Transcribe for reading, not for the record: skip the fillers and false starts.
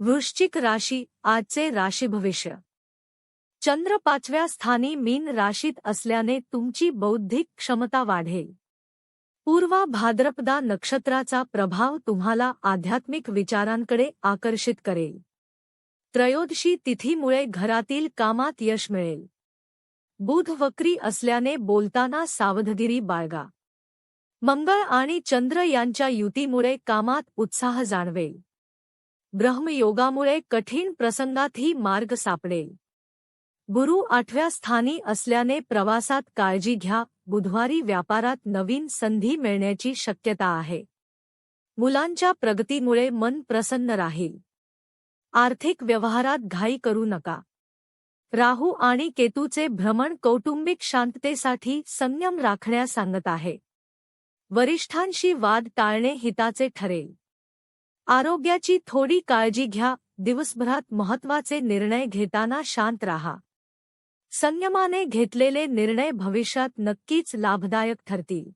वृश्चिक राशी आजचे राशी भविष्य। चंद्र 5व्या स्थानी मीन राशीत असल्याने तुमची बौद्धिक क्षमता वाढेल। पूर्वा भाद्रपदा नक्षत्राचा प्रभाव तुम्हाला आध्यात्मिक विचारांकडे आकर्षित करेल। त्रयोदशी तिथीमुळे घरातील कामात यश मिळेल। बुध वक्री असल्याने बोलताना सावधगिरी बाळगा। मंगळ आणि चंद्र यांच्या युतीमुळे कामात उत्साह जाणवेल। ब्रह्मयोगामुळे कठीण प्रसंगातही मार्ग सापडेल। गुरु 8व्या स्थानी असल्याने प्रवासात काळजी घ्या। बुधवारी व्यापारात नवीन संधी मिळण्याची शक्यता आहे। मुलांच्या प्रगतीमुळे मन प्रसन्न राहील। आर्थिक व्यवहारात घाई करू नका। राहू आणि केतूचे भ्रमण कौटुंबिक शांततेसाठी संयम राखण्यास सांगत आहे। वरिष्ठांशी वाद टाळणे हिताचे ठरेल। आरोग्याची थोडी काळजी घ्या। दिवसभरात महत्त्वाचे निर्णय घेताना शांत राहा। संयमाने घेतलेले निर्णय भविष्यात नक्कीच लाभदायक ठरतील।